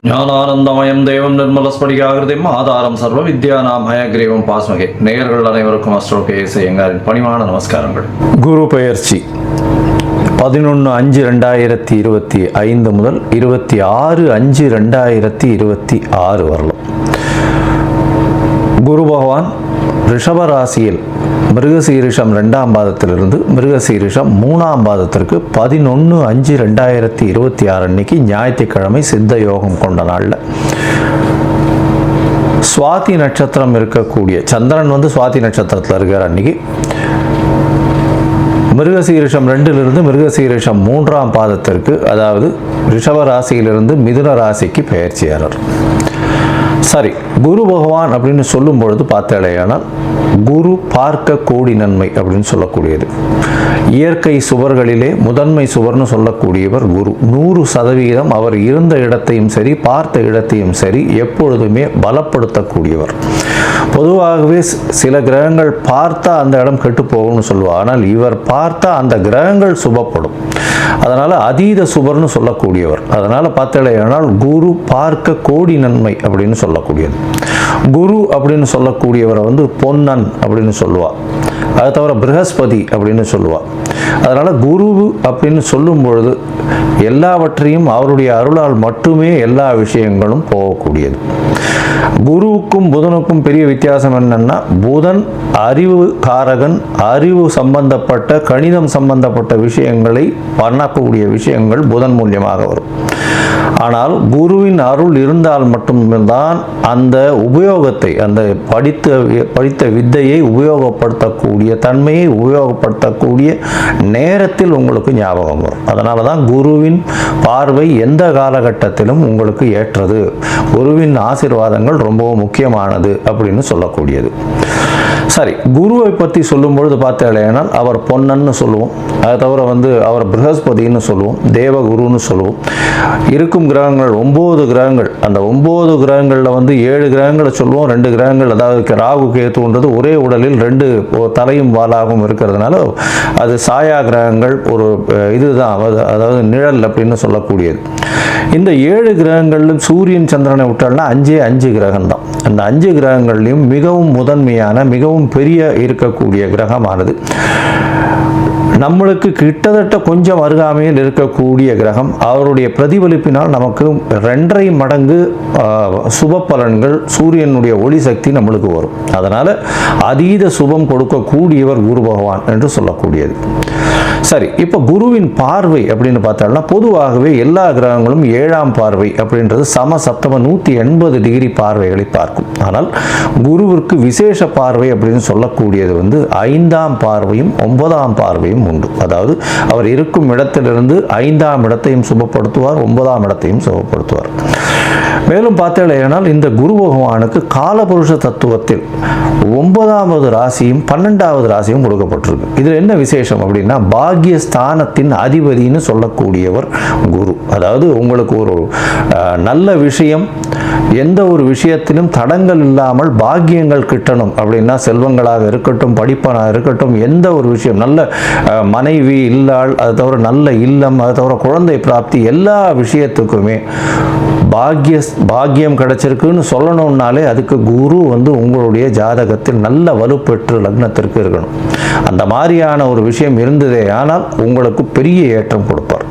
ஞானானந்தமயம் தேவம் நிர்மலஸ்படிகாகிருதிம் ஆதாரம் சர்வ வித்யானாம் ஹயக்ரீவம் பாஸ்மகே. நேயர்கள் அனைவருக்கும் அஸ்ட்ரோ கேஎஸ் ஐயங்காரின் பணிவான நமஸ்காரங்கள். குரு பெயர்ச்சி 11/5/2025 முதல் 26/5/2026 வரலாம். குரு பகவான் ரிஷபராசியில் மிருகசீரிஷம் 2ஆம் பாதத்திலிருந்து மிருகசீரிஷம் 3ஆம் பாதத்திற்கு 11/5/2026 அன்னைக்கு ஞாயிற்றுக்கிழமை சித்த யோகம் கொண்ட நாளில் சுவாதி நட்சத்திரம் இருக்கக்கூடிய சந்திரன் சுவாதி நட்சத்திரத்தில் இருக்கிற அன்னைக்கு மிருகசீரிஷம் 2லிருந்து மிருகசீரிஷம் 3ஆம் பாதத்திற்கு, அதாவது ரிஷப ராசியிலிருந்து மிதுன ராசிக்கு பெயர்ச்சியாளர். சரி, குரு பகவான் அப்படின்னு சொல்லும் பொழுது பார்த்தாலேயானால் குரு பார்க்க கோடி நன்மை அப்படின்னு சொல்லக்கூடியது. இயற்கை சுவர்களிலே முதன்மை சுவர்னு சொல்லக்கூடியவர் குரு. 100% அவர் இருந்த இடத்தையும் சரி பார்த்த இடத்தையும் சரி எப்பொழுதுமே பலப்படுத்தக்கூடியவர். பொதுவாகவே சில கிரகங்கள் பார்த்தா அந்த இடம் கெட்டு போகும்னு சொல்லுவார். ஆனால் இவர் பார்த்தா அந்த கிரகங்கள் சுபப்படும். அதனால் அதீத சுபர்னு சொல்லக்கூடியவர். அதனால் பார்த்தாலேயானால் குரு பார்க்க கோடி நன்மை அப்படின்னு சொல்லக்கூடியது. குரு அப்படின்னு சொல்லக்கூடியவரை பொன்னன் அப்படின்னு சொல்லுவாள். அதை தவிர ப்ரஹஸ்பதி அப்படின்னு சொல்லுவாள். அதனால் குரு அப்படின்னு சொல்லும் பொழுது எல்லாவற்றையும் அவருடைய அருளால் மட்டுமே எல்லா விஷயங்களும் போகக்கூடியது. குருவுக்கும் புதனுக்கும் பெரிய வித்தியாசம் என்னன்னா, புதன் அறிவு காரகன், அறிவு சம்பந்தப்பட்ட கணிதம் சம்பந்தப்பட்ட விஷயங்களை பண்ணக்கூடிய விஷயங்கள் புதன் மூலியமாக வரும். ஆனால் குருவின் அருள் இருந்தால் மட்டும்தான் அந்த உபயோகத்தை, அந்த படித்த வித்தையை உபயோகப்படுத்தக்கூடிய தன்மையை உபயோகப்படுத்தக்கூடிய நேரத்தில் உங்களுக்கு ஞாபகம் வரும். அதனால தான் குருவின் பார்வை எந்த காலகட்டத்திலும் உங்களுக்கு ஏற்றது. குருவின் ஆசீர்வாதங்கள் ரொம்பவும் முக்கியமானது அப்படின்னு சொல்லக்கூடியது. சரி, குருவை பற்றி சொல்லும் பொழுது பார்த்தாலேனால் அவர் பொன்னன்னு சொல்லுவோம். அதை தவிர அவர் ப்ரஹஸ்பதினு சொல்லுவோம், தேவகுருன்னு சொல்லுவோம். இருக்கும் கிரகங்கள் 9 கிரகங்கள். அந்த 9 கிரகங்களில் 7 கிரகங்களை சொல்லுவோம். 2 கிரகங்கள், அதாவது ராகு கேத்துன்றது ஒரே உடலில் 2 தலையும் வாலாகவும் இருக்கிறதுனால அது சாயா கிரகங்கள். ஒரு இதுதான், அதாவது நிழல் அப்படின்னு சொல்லக்கூடியது. இந்த 7 கிரகங்களிலும் சூரியன் சந்திரனை விட்டால்னா 5 கிரகம் தான். அந்த 5 கிரகங்கள்லையும் மிகவும் முதன்மையான மிகவும் பெரிய இருக்கக்கூடிய கிரகமானது நம்மளுக்கு கிட்டத்தட்ட கொஞ்சம் அருகாமையில் இருக்கக்கூடிய கிரகம். அவருடைய பிரதிபலிப்பினால் நமக்கு 2.5 மடங்கு சுப பலன்கள், சூரியனுடைய ஒளி சக்தி நம்மளுக்கு வரும். அதனால் அதீத சுபம் கொடுக்கக்கூடியவர் குரு பகவான் என்று சொல்லக்கூடியது. சரி, இப்போ குருவின் பார்வை அப்படின்னு பார்த்தாலும் பொதுவாகவே எல்லா கிரகங்களும் 7ஆம் பார்வை அப்படின்றது சமசப்தம 180 டிகிரி பார்வைகளை பார்க்கும். ஆனால் குருவிற்கு விசேஷ பார்வை அப்படின்னு சொல்லக்கூடியது 5ஆம் பார்வையும் 9ஆம் பார்வையும் உண்டு. அதாவது அவர் இருக்கும் இடத்திலிருந்து 5ஆம் இடத்தையும் சுபப்படுத்துவார், 9ஆம் இடத்தையும் சுபப்படுத்துவார். மேலும் பார்த்தேனால் இந்த குரு பகவானுக்கு காலபுருஷ தத்துவத்தில் 9வது ராசியும் 12வது ராசியும் கொடுக்கப்பட்டிருக்கு. இதில் என்ன விசேஷம் அப்படின்னா, பாக்யஸ்தானத்தின் அதிபதினு சொல்லக்கூடியவர் குரு. அதாவது உங்களுக்கு ஒரு நல்ல விஷயம், எந்த ஒரு விஷயத்திலும் தடங்கள் இல்லாமல் பாக்கியங்கள் கிட்டணும் அப்படின்னா, செல்வங்களாக இருக்கட்டும், படிப்பனாக இருக்கட்டும், எந்த ஒரு விஷயம், நல்ல மனைவி இல்லாள், அது தவிர நல்ல இல்லம், அது தவிர குழந்தை பிராப்தி, எல்லா விஷயத்துக்குமே பாக்கியம் கிடைச்சிருக்குன்னு சொல்லணும்னாலே அதுக்கு குரு உங்களுடைய ஜாதகத்தில் நல்ல வலுப்பெற்று லக்னத்திற்கு இருக்கணும். அந்த மாதிரியான ஒரு விஷயம் இருந்ததே ஆனால் உங்களுக்கு பெரிய ஏற்றம் கொடுப்பார்.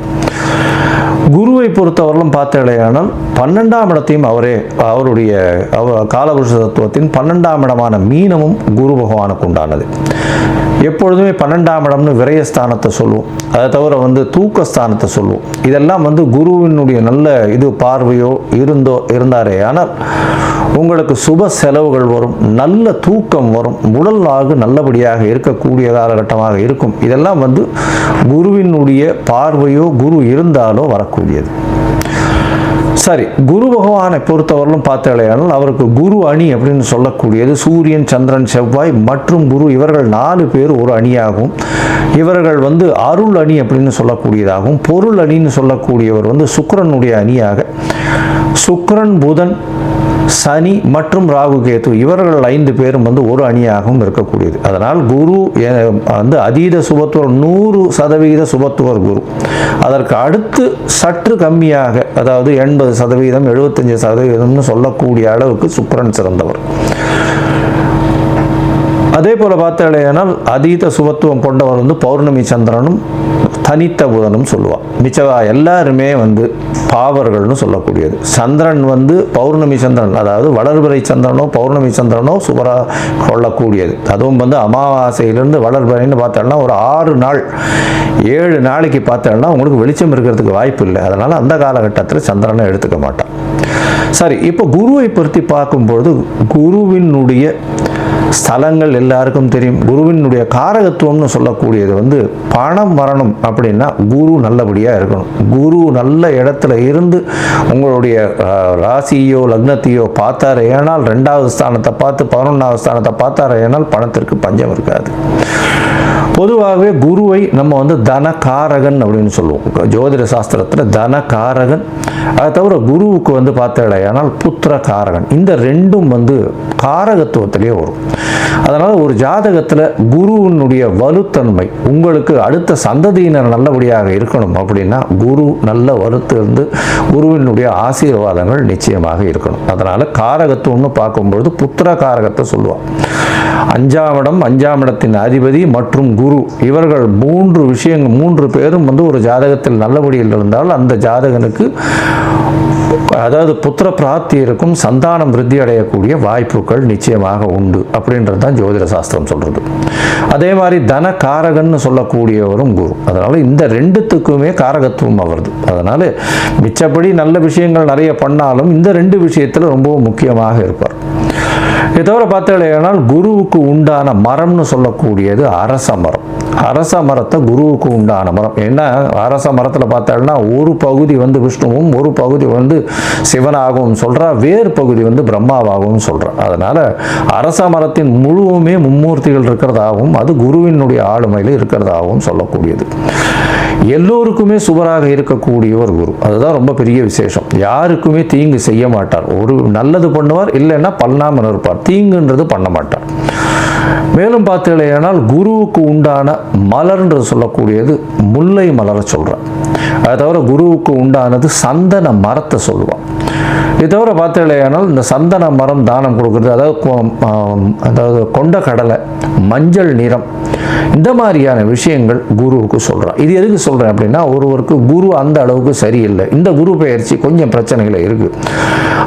குருவை பொறுத்தவரையிலும் பார்த்தேனால் 12ஆம் இடத்தையும் அவருடைய காலபுருஷ தத்துவத்தின் 12ஆம் இடமான மீனமும் குரு பகவானுக்கு உண்டானது. எப்பொழுதுமே 12ஆம் இடம்னு விரயஸ்தானத்தை சொல்லுவோம். அதை தவிர தூக்கஸ்தானத்தை சொல்லுவோம். இதெல்லாம் குருவினுடைய நல்ல இது பார்வையோ இருந்தாரே ஆனால் உங்களுக்கு சுப செலவுகள் வரும், நல்ல தூக்கம் வரும், உடலாக நல்லபடியாக இருக்கக்கூடிய காலகட்டமாக இருக்கும். இதெல்லாம் குருவினுடைய பார்வையோ குரு இருந்தாலோ வரக்கூடியது. சரி, குரு பகவானை பொறுத்தவரையிலும் பார்த்தாலேயானால் அவருக்கு குரு அணி அப்படின்னு சொல்லக்கூடியது சூரியன், சந்திரன், செவ்வாய் மற்றும் குரு, இவர்கள் 4 பேர் ஒரு அணியாகவும், இவர்கள் அருள் அணி அப்படின்னு சொல்லக்கூடியதாகவும், பொருள் அணின்னு சொல்லக்கூடியவர் சுக்கிரனுடைய அணியாக, சுக்கிரன், புதன், சனி மற்றும் ராகு கேது இவர்கள் 5 பேரும் வந்து ஒரு அணியாகவும் இருக்கக்கூடியது. அதனால் குரு வந்து அதீத சுபத்துவர் 100% சுபத்துவர் குரு. அதற்கு அடுத்து சற்று கம்மியாக, அதாவது 80%, 75% சொல்லக்கூடிய அளவுக்கு சுக்கிரன் சிறந்தவர். அதே போல் பார்த்தாலேனால் அதீத சுபத்துவம் கொண்டவர் வந்து பௌர்ணமி சந்திரனும் தனித்த புதனும் சொல்லுவாள். மிச்சவா எல்லாருமே வந்து பாவர்கள்னு சொல்லக்கூடியது. சந்திரன் வந்து பௌர்ணமி சந்திரன், அதாவது வளர்பிறை சந்திரனோ பௌர்ணமி சந்திரனோ சுபராக கொள்ளக்கூடியது. அதுவும் வந்து அமாவாசையிலிருந்து வளர்பிறைன்னு பார்த்தோம்னா ஒரு 6 நாள் 7 நாளைக்கு பார்த்தோம்னா உங்களுக்கு வெளிச்சம் இருக்கிறதுக்கு வாய்ப்பு இல்லை. அதனால் அந்த காலகட்டத்தில் சந்திரனை எடுத்துக்க மாட்டான். சரி, இப்போ குருவை பற்றி பார்க்கும்பொழுது குருவினுடைய ஸ்தலங்கள் எல்லாருக்கும் தெரியும். குருவினுடைய காரகத்துவம்னு சொல்லக்கூடியது வந்து பணம் வரணும் அப்படின்னா குரு நல்லபடியாக இருக்கணும். குரு நல்ல இடத்துல இருந்து உங்களுடைய ராசியோ லக்னத்தையோ பார்த்தாரு ஏனால் 2வது ஸ்தானத்தை பார்த்து 11வது ஸ்தானத்தை பார்த்தாரு ஏனால் பணத்திற்கு பஞ்சம் இருக்காது. பொதுவாகவே குருவை நம்ம வந்து தனகாரகன் அப்படின்னு சொல்லுவோம். ஜோதிட சாஸ்திரத்தில் தனகாரகன். அதை தவிர குருவுக்கு வந்து பார்த்தாலேயானால் புத்திர காரகன். இந்த ரெண்டும் வந்து காரகத்துவத்திலேயே வரும். அதனால் ஒரு ஜாதகத்தில் குருவினுடைய வலுத்தன்மை, உங்களுக்கு அடுத்த சந்ததியினர் நல்லபடியாக இருக்கணும் அப்படின்னா குரு நல்ல வலுத்து இருந்து குருவினுடைய ஆசீர்வாதங்கள் நிச்சயமாக இருக்கணும். அதனால் காரகத்துவம்னு பார்க்கும்பொழுது புத்திர காரகத்தை சொல்லுவாள். 5ஆம் இடம், 5ஆம் இடத்தின் அதிபதி மற்றும் குரு, இவர்கள் 3 பேரும் வந்து ஒரு ஜாதகத்தில் நல்லபடியில் இருந்தால் அந்த ஜாதகனுக்கு அதாவது புத்திர பிராப்தி இருக்கும், சந்தானம் விருத்தி அடையக்கூடிய வாய்ப்புகள் நிச்சயமாக உண்டு அப்படின்றது தான் ஜோதிட சாஸ்திரம் சொல்றது. அதே மாதிரி தன காரகன்னு சொல்லக்கூடியவரும் குரு. அதனால இந்த 2த்துக்குமே காரகத்துவம் வருது. அதனால மிச்சப்படி நல்ல விஷயங்கள் நிறைய பண்ணாலும் இந்த 2 விஷயத்தில் ரொம்பவும் முக்கியமாக இருப்பார். இதை தவிர பார்த்தாலேயானால் குருவுக்கு உண்டான மரம்னு சொல்லக்கூடியது அரச மரம். அரச மரத்தை குருவுக்கு உண்டான மரம். ஏன்னா அரச மரத்தில் பார்த்தாங்கன்னா ஒரு பகுதி வந்து விஷ்ணுவும் ஒரு பகுதி வந்து சிவனாகவும் சொல்கிறா, வேறு பகுதி வந்து பிரம்மாவாகவும் சொல்கிறா. அதனால் அரச மரத்தின் முழுவுமே மும்மூர்த்திகள் இருக்கிறதாகவும் அது குருவினுடைய ஆளுமையில் இருக்கிறதாகவும் சொல்லக்கூடியது. எல்லோருக்குமே சுவராக இருக்கக்கூடியவர் குரு. அதுதான் ரொம்ப பெரிய விசேஷம். யாருக்குமே தீங்கு செய்ய மாட்டார். ஒரு நல்லது பண்ணுவார், இல்லைன்னா பண்ணாமல் இருப்பார். தீங்குன்றது பண்ண மாட்டார். மேலும் பார்த்தீங்களேனால் குருவுக்கு உண்டான மலர்ன்றது சொல்லக்கூடியது முல்லை மலரை சொல்கிறார். அதை தவிர குருவுக்கு உண்டானது சந்தன மரத்தை சொல்லுவான். இதை தவிர பார்த்தீங்களேனால் இந்த சந்தன மரம் தானம் கொடுக்குறது, அதாவது கொண்ட கடலை, மஞ்சள் நிறம், இந்த மாதிரியான விஷயங்கள் குருவுக்கு சொல்கிறான். இது எதுக்கு சொல்கிறேன் அப்படின்னா, ஒருவருக்கு குரு அந்த அளவுக்கு சரியில்லை, இந்த குரு பெயர்ச்சி கொஞ்சம் பிரச்சனைகள் இருக்குது,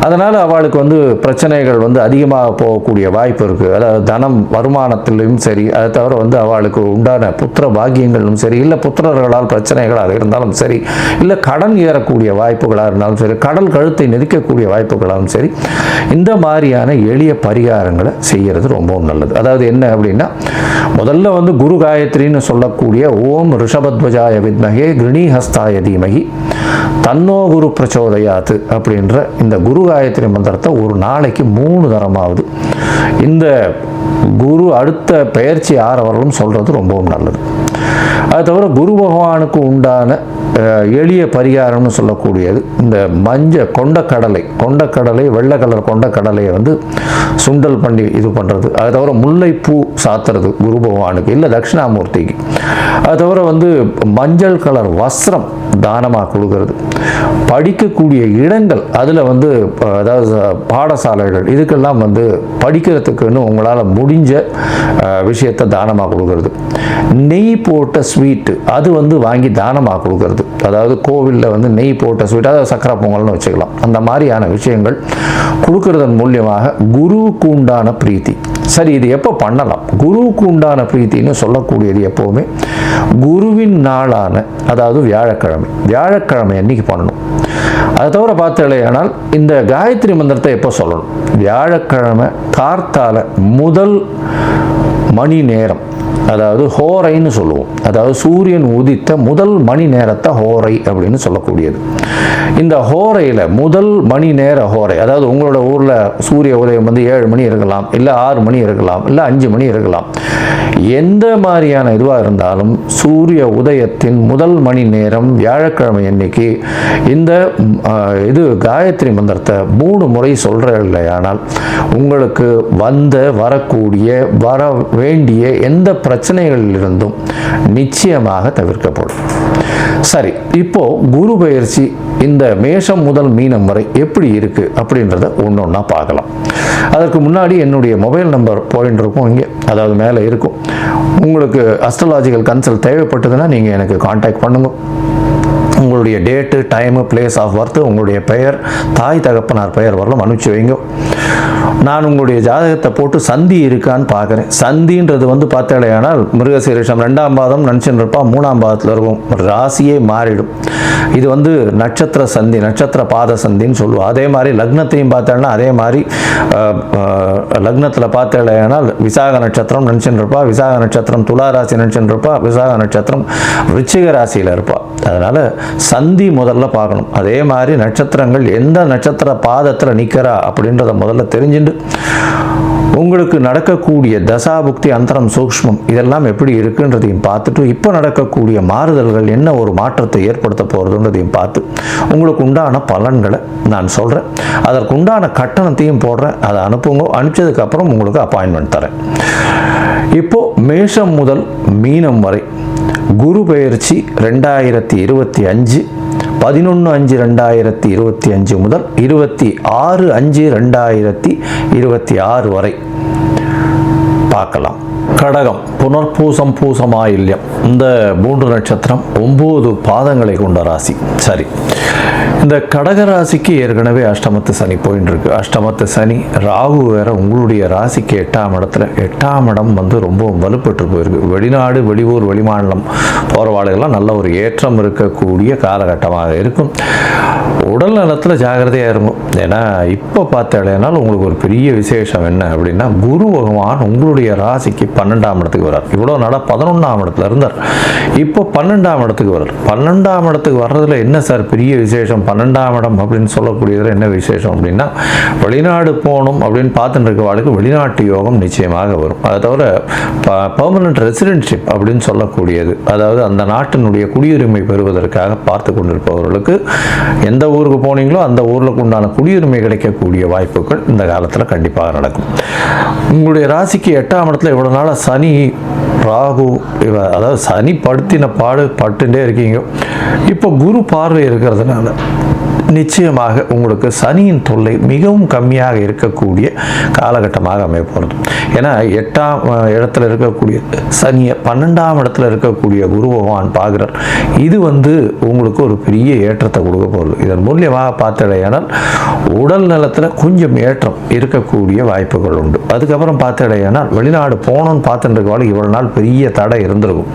அதனால் அவளுக்கு வந்து பிரச்சனைகள் வந்து அதிகமாக போகக்கூடிய வாய்ப்பு இருக்குது. அதாவது தனம் வருமானத்திலும் சரி, அதை தவிர வந்து அவளுக்கு உண்டான புத்திர பாக்கியங்களும் சரி, இல்லை புத்திரர்களால் பிரச்சனைகளாக இருந்தாலும் சரி, இல்லை கடன் ஏறக்கூடிய வாய்ப்புகளாக இருந்தாலும் சரி, கடல் கழுத்தை நெருக்கக்கூடிய வாய்ப்புகளாலும் சரி, இந்த மாதிரியான எளிய பரிகாரங்களை செய்கிறது ரொம்பவும் நல்லது. அதாவது என்ன அப்படின்னா, முதல்ல வந்து குரு காயத்ரின்னு சொல்லக்கூடிய ஓம் ரிஷபத்வஜாய வித்மகே கிருணிஹஸ்தாய தீமகி தன்னோ குரு பிரச்சோதயாத்து அப்படின்ற இந்த குரு காயத்ரி மந்திரத்தை ஒரு நாளைக்கு 3 தரமாவது இந்த குரு அடுத்த பெயர்ச்சி ஆறவர்களும் சொல்கிறது ரொம்பவும் நல்லது. அது தவிர குரு பகவானுக்கு உண்டான எளிய பரிகாரம்னு சொல்லக்கூடியது இந்த கொண்டக்கடலை வெள்ளை கலர் கொண்டக்கடலையை வந்து சுண்டல் பண்ணி இது பண்ணுறது. அது தவிர முல்லைப்பூ சாத்துறது குரு பகவானுக்கு, இல்லை தட்சிணாமூர்த்திக்கு. அது தவிர வந்து மஞ்சள் கலர் வஸ்திரம் தானமாக கொடுக்கறது. படிக்கக்கூடிய இடங்கள், அதில் வந்து அதாவது பாடசாலைகள், இதுக்கெல்லாம் வந்து படிக்கிறதுக்குன்னு உங்களால் முடிஞ்ச விஷயத்தை தானமாக கொடுக்கறது. நெய் போட்ட ஸ்வீட்டு அது வந்து வாங்கி தானமாக கொடுக்கறது. அதாவது கோவிலில் வந்து நெய் போட்ட ஸ்வீட், அதாவது சக்கரை பொங்கல்னு வச்சுக்கலாம். அந்த மாதிரியான விஷயங்கள் கொடுக்கறதன் மூலியமாக குருவுக்கு உண்டான பிரீத்தி. சரி, இது எப்போ பண்ணலாம்? குருவுக்கு உண்டான பிரீத்தின்னு சொல்லக்கூடியது எப்போவுமே குருவின் நாளான, அதாவது வியாழக்கிழமை அன்னைக்கு பண்ணணும். அதை தவிர பார்த்தேனால் இந்த காயத்ரி மந்திரத்தை எப்போ சொல்லணும்? வியாழக்கிழமை கார்த்தால முதல் மணி நேரம், அதாவது ஹோரைன்னு சொல்லுவோம். அதாவது சூரியன் உதித்த முதல் மணி நேரத்தை ஹோரை அப்படின்னு சொல்லக்கூடியது. இந்த ஹோரையில் முதல் மணி நேர ஹோரை, அதாவது உங்களோட ஊரில் சூரிய உதயம் வந்து 7 மணி இருக்கலாம், இல்லை 6 மணி இருக்கலாம், இல்லை 5 மணி இருக்கலாம். எந்த மாதிரியான இதுவாக இருந்தாலும் சூரிய உதயத்தின் முதல் மணி நேரம் வியாழக்கிழமை அன்னைக்கு இந்த இது காயத்ரி மந்திரத்தை 3 முறை சொல்கிற இல்லையானால் உங்களுக்கு வரக்கூடிய வர வேண்டிய எந்த பிரச்சனைகளிலிருந்தும் நிச்சயமாக தவிர்க்கப்படும். சரி, இப்போ குரு பயிற்சி இந்த மேஷம் முதல் மீனம் வரை எப்படி இருக்கு அப்படின்றத ஒன்றா பார்க்கலாம். அதற்கு முன்னாடி என்னுடைய மொபைல் நம்பர் போயின்னு இருக்கும் இங்கே, அதாவது மேலே இருக்கும். உங்களுக்கு அஸ்ட்ராலாஜிக்கல் கன்சல்ட் தேவைப்பட்டதுன்னா நீங்கள் எனக்கு காண்டாக்ட் பண்ணுங்க. உங்களுடைய date, time, place of birth, உங்களுடைய பெயர், தாய் தகப்பனார் பெயர் வரலாம் அனுப்பிச்சு வைங்க. நான் உங்களுடைய ஜாதகத்தை போட்டு சந்தி இருக்கான்னு பார்க்குறேன். சந்தின்றது வந்து பார்த்தாலேயானால் மிருகசீரிஷம் 2ஆம் பாதம் நினச்சின்னு இருப்பா, 3ஆம் பாதத்தில் இருக்கும், ராசியே மாறிடும். இது வந்து நட்சத்திர சந்தி, நட்சத்திர பாத சந்தின்னு சொல்லுவோம். அதே மாதிரி லக்னத்தையும் பார்த்தேன்னா அதே மாதிரி லக்னத்தில் பார்த்தேனால் விசாக நட்சத்திரம் நினச்சின்னு இருப்பா, விசாக நட்சத்திரம் துலா ராசி நினச்சின்னு இருப்பா, விசாக நட்சத்திரம் விருச்சிக ராசியில் இருப்பா. அதனால் சந்தி முதல்ல பார்க்கணும். அதே மாதிரி நட்சத்திரங்கள் எந்த நட்சத்திர பாதத்தில் நிற்கிறா அப்படின்றத முதல்ல தெரிஞ்சுட்டு உங்களுக்கு நடக்கக்கூடிய தசாபுக்தி, அந்தரம், சூக்ஷ்மம் இதெல்லாம் எப்படி இருக்குன்றதையும் பார்த்துட்டு இப்போ நடக்கக்கூடிய மாறுதல்கள் என்ன ஒரு மாற்றத்தை ஏற்படுத்த போகிறதுன்றதையும் பார்த்து உங்களுக்கு உண்டான பலன்களை நான் சொல்கிறேன். அதற்கு உண்டான கட்டணத்தையும் போடுறேன். அதை அனுப்புங்க. அனுப்பிச்சதுக்கப்புறம் உங்களுக்கு அப்பாயின்மெண்ட் தரேன். இப்போது மேஷம் முதல் மீனம் வரை குரு பெயர்ச்சி 2025 11/5/2025 முதல் 26/5/2026 வரை பார்க்கலாம். கடகம், புனர்பூசம், பூசமாயில்யம், இந்த 3 நட்சத்திரம் 9 பாதங்களை கொண்ட ராசி. சரி, இந்த கடக ராசிக்கு ஏற்கனவே அஷ்டமத்து சனி போயின்னு இருக்கு. அஷ்டமத்து சனி ராகு வேற உங்களுடைய ராசிக்கு 8ஆம் இடத்துல. 8ஆம் இடம் வந்து ரொம்ப வலுப்பட்டு போயிருக்கு. வெளிநாடு, வெளியூர், வெளிமாநிலம் போகிறவாளுகள்லாம் நல்ல ஒரு ஏற்றம் இருக்கக்கூடிய காலகட்டமாக இருக்கும். உடல் நலத்தில் ஜாகிரதையாக இருக்கும். ஏன்னா இப்போ பார்த்தாலேனால் உங்களுக்கு ஒரு பெரிய விசேஷம் என்ன அப்படின்னா, குரு பகவான் உங்களுடைய ராசிக்கு 12ஆம் இடத்துக்கு வர்றார். இவ்வளோ நாளாக 11ஆம் இடத்துல இருந்தார். இப்போ 12ஆம் இடத்துக்கு வர்றார். 12ஆம் இடத்துக்கு வர்றதுல என்ன சார் பெரிய விசேஷம்? 12ஆம் இடம் அப்படின்னு சொல்லக்கூடியதில் என்ன விசேஷம் அப்படின்னா, வெளிநாடு போகணும் அப்படின்னு பார்த்துட்டு இருக்கவாளுக்கு வெளிநாட்டு யோகம் நிச்சயமாக வரும். அதை தவிர பெர்மனன்ட் ரெசிடென்ட்ஷிப் அப்படின்னு சொல்லக்கூடியது, அதாவது அந்த நாட்டினுடைய குடியுரிமை பெறுவதற்காக பார்த்து கொண்டிருப்பவர்களுக்கு எந்த ஊருக்கு போனீங்களோ அந்த ஊருக்கு உண்டான குடியுரிமை கிடைக்கக்கூடிய வாய்ப்புகள் இந்த காலத்தில் கண்டிப்பாக நடக்கும். உங்களுடைய ராசிக்கு 8ஆம் இடத்துல இவ்வளோ நாளாக சனி, ராகு, அதாவது சனி படுத்தின பாடு பட்டுட்டே இருக்கீங்க. இப்போ குரு பார்வை இருக்கிறதுனால நிச்சயமாக உங்களுக்கு சனியின் தொல்லை மிகவும் கம்மியாக இருக்கக்கூடிய காலகட்டமாக அமைய போகிறது. ஏன்னா 8ஆம் இடத்துல இருக்கக்கூடிய சனியை 12ஆம் இடத்துல இருக்கக்கூடிய குரு பகவான் பார்க்குறார். இது வந்து உங்களுக்கு ஒரு பெரிய ஏற்றத்தை கொடுக்க போகிறது. இதன் மூலியமாக பார்த்தடையானால் உடல் நலத்தில் கொஞ்சம் ஏற்றம் இருக்கக்கூடிய வாய்ப்புகள் உண்டு. அதுக்கப்புறம் பார்த்தடையானால் வெளிநாடு போகணும்னு பார்த்துட்டு இருக்கவாள் இவ்வளோ நாள் பெரிய தடை இருந்திருக்கும்.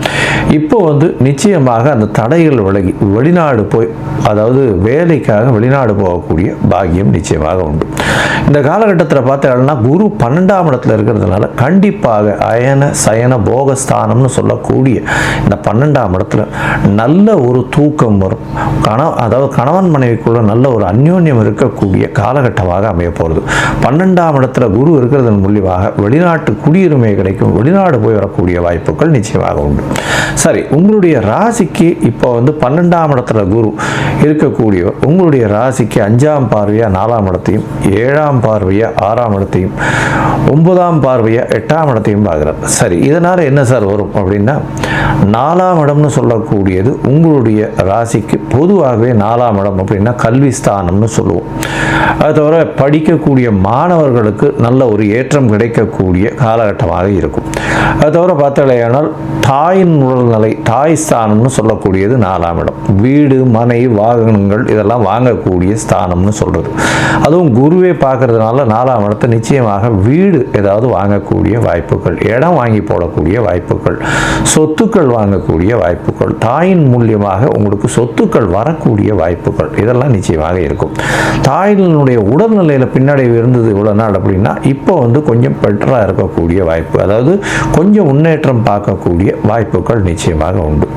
இப்போ வந்து நிச்சயமாக அந்த தடைகள் விலகி வெளிநாடு போய், அதாவது வேலைக்காக வெளிநாடு போகக்கூடிய பாக்கியம் நிச்சயமாக உண்டு. இந்த காலகட்டத்தில் பார்த்தீங்கன்னா குரு 12ஆம் இடத்துல இருக்கிறதுனால கண்டிப்பாக அயன சயன போகஸ்தானம்னு சொல்லக்கூடிய இந்த 12ஆம் இடத்துல நல்ல ஒரு தூக்கம் வரும். அதாவது கணவன் மனைவிக்குள்ள நல்ல ஒரு அந்யோன்யம் இருக்கக்கூடிய காலகட்டமாக அமைய போகிறது. 12ஆம் இடத்துல குரு இருக்கிறதன் மூலியமாக வெளிநாட்டு குடியுரிமை கிடைக்கும். வெளிநாடு போய் வரக்கூடிய வாய்ப்புகள் நிச்சயமாக உண்டு. சரி, உங்களுடைய ராசிக்கு இப்போ வந்து 12ஆம் இடத்துல குரு இருக்கக்கூடிய உங்களுடைய ராசிக்கு 5ஆம் பார்வையா 4ஆம் இடத்தையும், 7ஆம் பார்வையா 6ஆம் இடத்தையும், 9ஆம் பார்வையா 8ஆம் இடத்தையும் பார்க்குறார். சரி, இதனால் என்ன சார் வரும் அப்படின்னா, 4ஆம் இடம்னு சொல்லக்கூடியது உங்களுடைய ராசிக்கு பொதுவாகவே 4ஆம் இடம் அப்படின்னா கல்வி ஸ்தானம்னு சொல்லுவோம். அது தவிர படிக்கக்கூடிய மாணவர்களுக்கு நல்ல ஒரு ஏற்றம் கிடைக்கக்கூடிய காலகட்டமாக இருக்கும். அது தவிர பார்த்தாலேயானால் தாயின் உடல்நிலை, தாய் ஸ்தானம்னு சொல்லக்கூடியது 4ஆம் இடம். வீடு, மனை, வாகனங்கள் இதெல்லாம் வாங்கக்கூடிய ஸ்தானம்னு சொல்கிறது. அதுவும் குருவே பார்க்கறதுனால 4ஆம் இடத்தை நிச்சயமாக வீடு ஏதாவது வாங்கக்கூடிய வாய்ப்புகள், இடம் வாங்கி போடக்கூடிய வாய்ப்புகள், சொத்துக்கள் வாங்கக்கூடிய வாய்ப்புகள், தாயின் மூலியமாக உங்களுக்கு சொத்துக்கள் வரக்கூடிய வாய்ப்புகள் இதெல்லாம் நிச்சயமாக இருக்கும். தாயினுடைய உடல்நிலையில் பின்னடைவு இருந்தது இவ்வளோ நாள் அப்படின்னா இப்போ வந்து கொஞ்சம் பெட்டராக இருக்கக்கூடிய வாய்ப்பு, அதாவது கொஞ்சம் முன்னேற்றம் ஏற்றம் பார்க்கக்கூடிய வாய்ப்புகள் நிச்சயமாக உண்டு.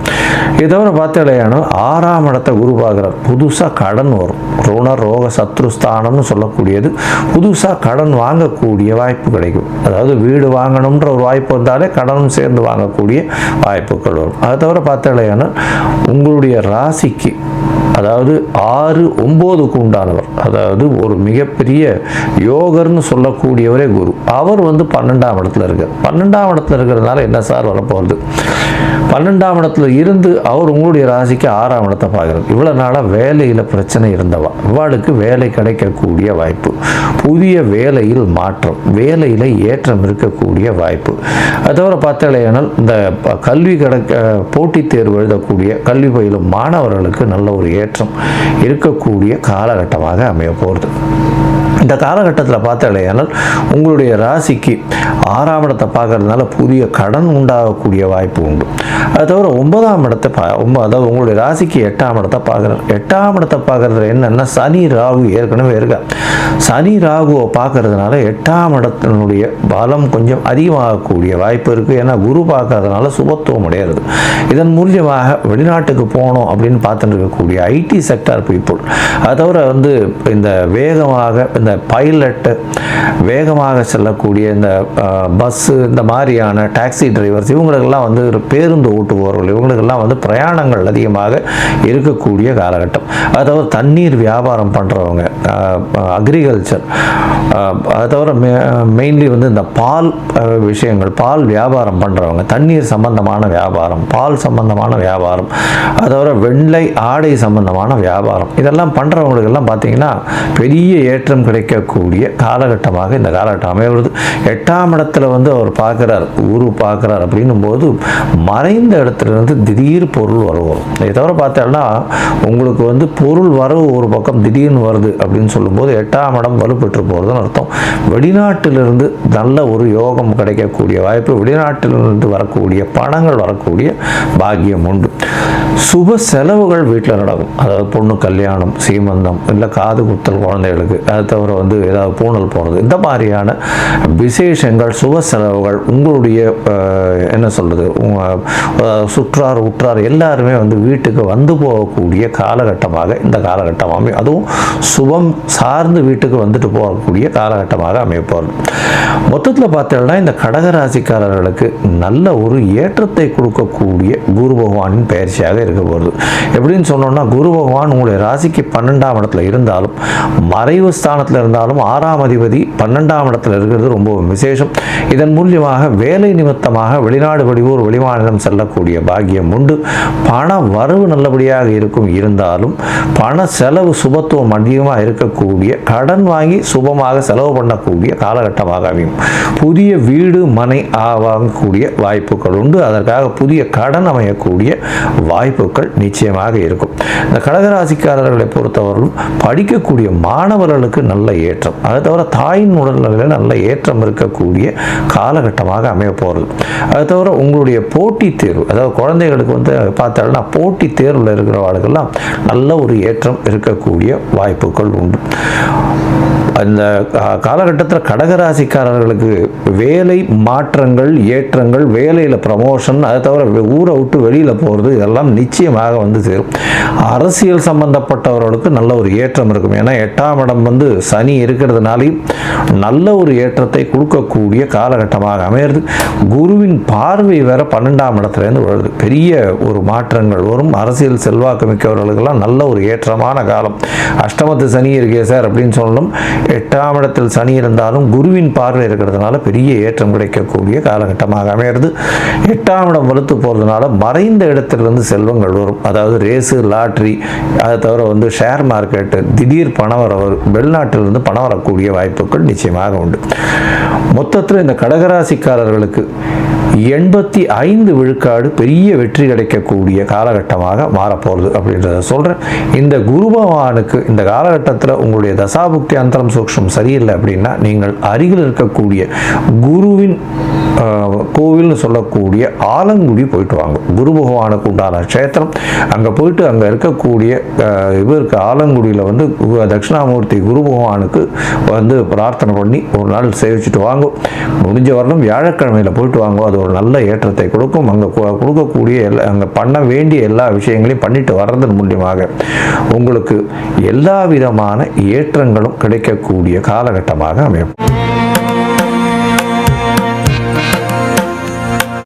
இதை தவிர பார்த்தீங்கன்னா 6ஆம் இடத்தை குரு பார்க்குறார். புதுசாக கடன் வரும். ருண ரோக சத்ருஸ்தானம்னு சொல்லக்கூடியது புதுசாக கடன் வாங்கக்கூடிய வாய்ப்பு கிடைக்கும். அதாவது வீடு வாங்கணுன்ற ஒரு வாய்ப்பு வந்தாலே கடனும் சேர்ந்து வாங்கக்கூடிய வாய்ப்புகள் வரும். அதை தவிர பார்த்தீங்கன்னா உங்களுடைய ராசிக்கு அதாவது 6, 9க்கு உண்டானவர், அதாவது ஒரு மிகப்பெரிய யோகர்னு சொல்லக்கூடியவரே குரு. அவர் 12ஆம் இடத்துல இருக்கார். 12ஆம் இடத்துல இருக்கிறதுனால என்ன சார் வரப்போகுது? 12ஆம் இடத்துல இருந்து அவர் உங்களுடைய ராசிக்கு 6ஆம் இடத்தை பார்க்குறார். இவ்வளோ நாளாக வேலையில் பிரச்சனை இருந்தவா இவாளுக்கு வேலை கிடைக்கக்கூடிய வாய்ப்பு, புதிய வேலையில் மாற்றம், வேலையில் ஏற்றம் இருக்கக்கூடிய வாய்ப்பு. அதை தவிர பார்த்தாலேயானால் இந்த கல்வி போட்டித் தேர்வு எழுதக்கூடிய கல்வி பயிலும் மாணவர்களுக்கு நல்ல ஒரு ஏற்றம் இருக்கக்கூடிய காலகட்டமாக அமைய போகிறது. இந்த காலகட்டத்தில் பார்த்தாலேயானால் உங்களுடைய ராசிக்கு 6ஆம் இடத்தை பார்க்கறதுனால புதிய கடன் உண்டாகக்கூடிய வாய்ப்பு உண்டு. அது தவிர 9ஆம் இடத்தை அதாவது உங்களுடைய ராசிக்கு 8ஆம் இடத்தை பார்க்குறாரு. 8ஆம் இடத்தை பார்க்கறதுல என்னென்னா சனி ராகு ஏற்கனவே இருக்கா. சனி ராகுவை பார்க்கறதுனால 8ஆம் இடத்தினுடைய பலம் கொஞ்சம் அதிகமாகக்கூடிய வாய்ப்பு இருக்குது. ஏன்னா குரு பார்க்கறதுனால சுபத்துவம் அடையிறது. இதன் மூலியமாக வெளிநாட்டுக்கு போகணும் அப்படின்னு பார்த்துட்டு இருக்கக்கூடிய ஐடி செக்டார் பீப்புள், அதை தவிர இந்த வேகமாக இந்த பைலட்டு, வேகமாக செல்லக்கூடிய இந்த பஸ்ஸு, இந்த மாதிரியான டாக்ஸி டிரைவர்ஸ், இவங்களுக்கெல்லாம் பேருந்து ஓட்டுபவர்கள், இவங்களுக்கெல்லாம் பிரயாணங்கள் அதிகமாக இருக்கக்கூடிய காலகட்டம். அதாவது தண்ணீர் வியாபாரம் பண்ணுறவங்க, அக்ரிகல்ச்சர், அதை தவிர மெயின்லி இந்த பால் விஷயங்கள், பால் வியாபாரம் பண்ணுறவங்க, தண்ணீர் சம்பந்தமான வியாபாரம், பால் சம்பந்தமான வியாபாரம், அதை தவிர வெள்ளை ஆடை சம்பந்தமான வியாபாரம், இதெல்லாம் பண்ணுறவங்களுக்கெல்லாம் பார்த்தீங்கன்னா பெரிய ஏற்றம் கிடைக்கக்கூடிய காலகட்டமாக இந்த காலகட்டம் அமைவது. 8ஆம் இடத்துல அவர் பார்க்குறார், குரு பார்க்குறார் அப்படின்னும் போது மறைந்த இடத்துலேருந்து திடீர் பொருள் வரவு வரும். இதை தவிர பார்த்தோம்னா உங்களுக்கு பொருள் வரவு ஒரு பக்கம் திடீர்னு வருது அப்படின்னு சொல்லும்போது 8ஆம் இடம் வலுப்பெற்று போகிறதுன்னு அர்த்தம். வெளிநாட்டிலிருந்து நல்ல ஒரு யோகம் கிடைக்கக்கூடிய வாய்ப்பு, வெளிநாட்டிலிருந்து வரக்கூடிய பணங்கள் வரக்கூடிய பாக்கியம் உண்டு. சுப செலவுகள் வீட்டில் நடக்கும். அதாவது பொண்ணு கல்யாணம், சீமந்தம், இல்லை காது குத்தல் குழந்தைகளுக்கு, அதை தவிர ஏதாவது பூணல் போகிறது, இந்த மாதிரியான விசேஷங்கள், சுப செலவுகள், உங்களுடைய என்ன சொல்கிறது, சுற்றார் உற்றார் எல்லாருமே வீட்டுக்கு வந்து போகக்கூடிய காலகட்டமாக இந்த காலகட்டம் அமையும். அதுவும் சுபம் சார்ந்து வீட்டுக்கு வந்துட்டு போகக்கூடிய காலகட்டமாக அமைய போகிறது. மொத்தத்தில் பார்த்தோம்னா இந்த கடகராசிக்காரர்களுக்கு நல்ல ஒரு ஏற்றத்தை கொடுக்கக்கூடிய குரு பகவானின் பயிற்சியாக இருக்க போகிறது. எப்படின்னு சொன்னோம்னா குரு பகவான் உங்களுடைய ராசிக்கு 12ஆம் இடத்துல இருந்தாலும், மறைவு ஸ்தானத்தில் இருந்தாலும் 6ஆம் அதிபதி 12ஆம் இடத்துல இருக்கிறது ரொம்ப விசேஷம். இதன் மூலியமாக வேலை நிமித்தமாக வெளிநாடு, வெளியூர், வெளிமாநிலம் செல்லக்கூடிய பாக்கியம் உண்டு. பண வரவு நல்லபடியாக இருக்கும். இருந்தாலும் பண செலவு சுபத்துவம் அதிகமாக இருக்கக்கூடிய, கடன் வாங்கி சுபமாக செலவு பண்ணக்கூடிய காலகட்டமாக அமையும். புதிய வீடு, மனை வாங்கக்கூடிய வாய்ப்புகள் உண்டு. அதற்காக புதிய கடன் அமையக்கூடிய வாய்ப்புகள் நிச்சயமாக இருக்கும். இந்த கடகராசிக்காரர்களை பொறுத்தவரையிலும் படிக்கக்கூடிய மாணவர்களுக்கு நல்ல ஏற்றம், அதை தவிர தாயின் உடல்நிலையில் நல்ல ஏற்றம் இருக்கக்கூடிய காலகட்டமாக அமைய போகிறது. அதை தவிர உங்களுடைய போட்டித் தேர்வு, அதாவது குழந்தைகளுக்கு பார்த்தோம்னா போட்டித் தேர்வில் இருக்கிறவர்களுக்கெல்லாம் நல்ல ஒரு ஏற்றம் இருக்கக்கூடிய வாய்ப்புகள் உண்டு. அந்த காலகட்டத்தில் கடகராசிக்காரர்களுக்கு வேலை மாற்றங்கள், ஏற்றங்கள், வேலையில் ப்ரமோஷன், அதை தவிர ஊரை விட்டு வெளியில் போகிறது, இதெல்லாம் நிச்சயமாக சேரும். அரசியல் சம்பந்தப்பட்டவர்களுக்கு நல்ல ஒரு ஏற்றம் இருக்கும். ஏன்னா 8ஆம் இடம் சனி இருக்கிறதுனாலையும் நல்ல ஒரு ஏற்றத்தை கொடுக்கக்கூடிய காலகட்டமாக அமையிறது. குருவின் பார்வை வேற 12ஆம் இடத்துலேருந்து வருது. பெரிய ஒரு மாற்றங்கள் வரும். அரசியல் செல்வாக்கு மிக்கவர்களுக்கெல்லாம் நல்ல ஒரு ஏற்றமான காலம். அஷ்டமத்து சனி இருக்கே சார் அப்படின்னு சொல்லணும். 8ஆம் இடத்தில் சனி இருந்தாலும் குருவின் பார்வை இருக்கிறதுனால பெரிய ஏற்றம் கிடைக்கக்கூடிய காலகட்டமாக அமையிறது. 8ஆம் இடம் வலுத்து போகிறதுனால மறைந்த இடத்திலிருந்து செல்வங்கள் வரும். அதாவது ரேஸு, லாட்ரி, அதை தவிர ஷேர் மார்க்கெட்டு, திடீர் பணம் வர, வெளிநாட்டிலிருந்து பணம் வரக்கூடிய வாய்ப்புகள் நிச்சயமாக உண்டு. மொத்தத்தில் இந்த கடகராசிக்காரர்களுக்கு 85 விழுக்காடு பெரிய வெற்றி கிடைக்கக்கூடிய காலகட்டமாக மாறப்போகிறது அப்படின்றத சொல்கிறேன். இந்த குரு பகவானுக்கு இந்த காலகட்டத்தில் உங்களுடைய தசாபுக்தி அந்தரம் சூக்ஷ்மம் சரியில்லை அப்படின்னா நீங்கள் அருகில் இருக்கக்கூடிய குருவின் கோவில்னு சொல்லக்கூடிய ஆலங்குடி போயிட்டு வாங்க. குரு பகவானுக்கு உண்டான க்ஷேத்திரம். அங்கே போயிட்டு அங்கே இருக்கக்கூடிய இவருக்கு ஆலங்குடியில் வந்து தட்சிணாமூர்த்தி குரு பகவானுக்கு வந்து பிரார்த்தனை பண்ணி ஒரு நாள் சேவிச்சுட்டு வாங்க. முடிஞ்ச வரலும் வியாழக்கிழமையில் போயிட்டு வாங்க. அது ஒரு நல்ல ஏற்றத்தை கொடுக்கும். அங்கே கொடுக்கக்கூடிய அங்கே பண்ண வேண்டிய எல்லா விஷயங்களையும் பண்ணிட்டு வர்றதன் மூலியமாக உங்களுக்கு எல்லா விதமான ஏற்றங்களும் கிடைக்கக்கூடிய காலகட்டமாக அமையும்.